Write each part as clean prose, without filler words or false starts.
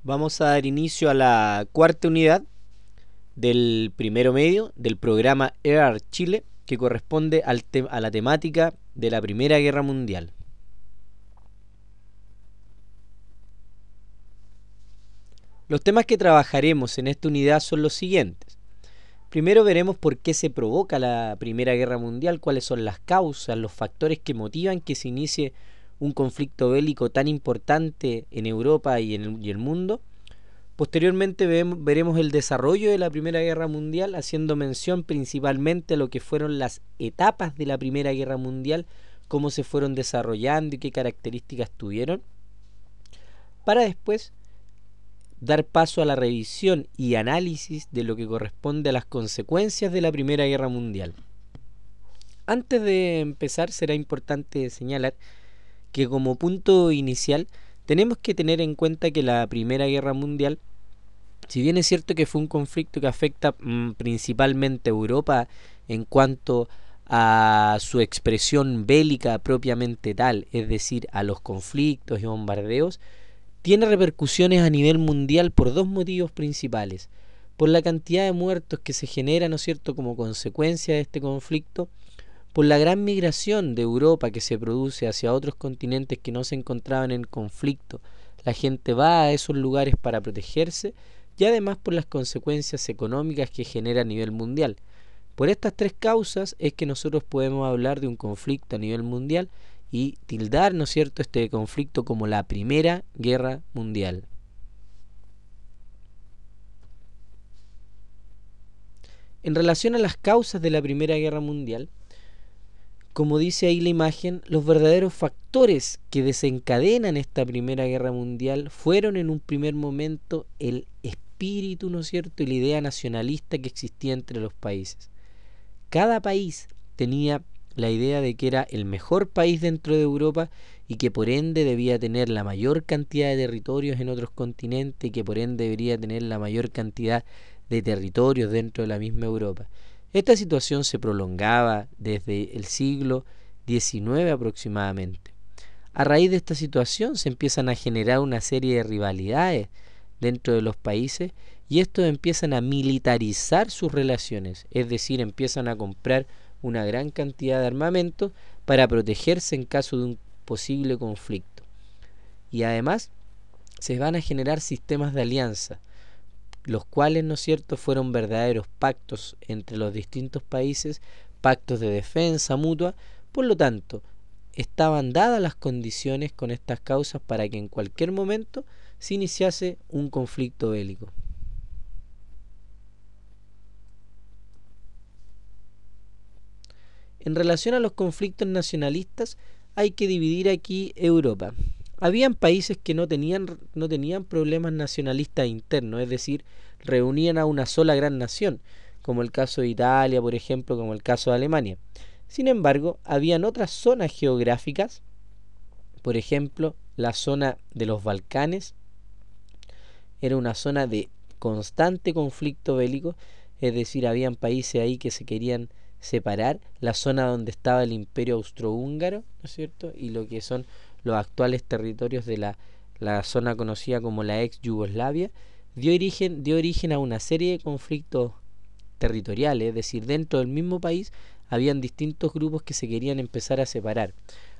Vamos a dar inicio a la cuarta unidad del primero medio del programa EAR Chile, que corresponde a la temática de la Primera Guerra Mundial. Los temas que trabajaremos en esta unidad son los siguientes. Primero veremos por qué se provoca la Primera Guerra Mundial, cuáles son las causas, los factores que motivan que se inicie un conflicto bélico tan importante en Europa y en el mundo. Posteriormente veremos el desarrollo de la Primera Guerra Mundial, haciendo mención principalmente a lo que fueron las etapas de la Primera Guerra Mundial, cómo se fueron desarrollando y qué características tuvieron, para después dar paso a la revisión y análisis de lo que corresponde a las consecuencias de la Primera Guerra Mundial. Antes de empezar, será importante señalar que como punto inicial tenemos que tener en cuenta que la Primera Guerra Mundial, si bien es cierto que fue un conflicto que afecta principalmente a Europa en cuanto a su expresión bélica propiamente tal, es decir, a los conflictos y bombardeos, tiene repercusiones a nivel mundial por dos motivos principales. Por la cantidad de muertos que se genera, ¿no es cierto?, como consecuencia de este conflicto, por la gran migración de Europa que se produce hacia otros continentes que no se encontraban en conflicto. La gente va a esos lugares para protegerse y además por las consecuencias económicas que genera a nivel mundial. Por estas tres causas es que nosotros podemos hablar de un conflicto a nivel mundial y tildar, ¿no es cierto?, este conflicto como la Primera Guerra Mundial. En relación a las causas de la Primera Guerra Mundial, como dice ahí la imagen, los verdaderos factores que desencadenan esta Primera Guerra Mundial fueron en un primer momento el espíritu, ¿no es cierto?, y la idea nacionalista que existía entre los países. Cada país tenía la idea de que era el mejor país dentro de Europa y que por ende debía tener la mayor cantidad de territorios en otros continentes y que por ende debería tener la mayor cantidad de territorios dentro de la misma Europa. Esta situación se prolongaba desde el siglo XIX aproximadamente. A raíz de esta situación se empiezan a generar una serie de rivalidades dentro de los países y estos empiezan a militarizar sus relaciones, es decir, empiezan a comprar una gran cantidad de armamento para protegerse en caso de un posible conflicto. Y además se van a generar sistemas de alianza, los cuales, ¿no es cierto?, fueron verdaderos pactos entre los distintos países, pactos de defensa mutua. Por lo tanto, estaban dadas las condiciones con estas causas para que en cualquier momento se iniciase un conflicto bélico. En relación a los conflictos nacionalistas, hay que dividir aquí Europa. Habían países que no tenían problemas nacionalistas internos, es decir, reunían a una sola gran nación, como el caso de Italia, por ejemplo, como el caso de Alemania. Sin embargo, habían otras zonas geográficas, por ejemplo, la zona de los Balcanes, era una zona de constante conflicto bélico, es decir, habían países ahí que se querían separar, la zona donde estaba el Imperio Austrohúngaro, ¿no es cierto?, y lo que son los actuales territorios de la zona conocida como la ex Yugoslavia, dio origen a una serie de conflictos territoriales, es decir, dentro del mismo país habían distintos grupos que se querían empezar a separar.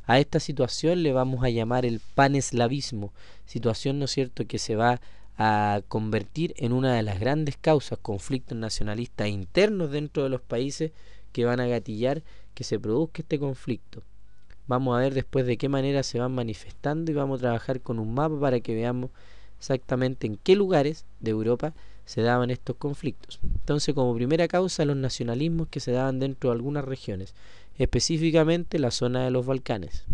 A esta situación le vamos a llamar el paneslavismo, situación, ¿no es cierto?, que se va a convertir en una de las grandes causas, conflictos nacionalistas internos dentro de los países que van a gatillar que se produzca este conflicto. Vamos a ver después de qué manera se van manifestando y vamos a trabajar con un mapa para que veamos exactamente en qué lugares de Europa se daban estos conflictos. Entonces, como primera causa, los nacionalismos que se daban dentro de algunas regiones, específicamente la zona de los Balcanes.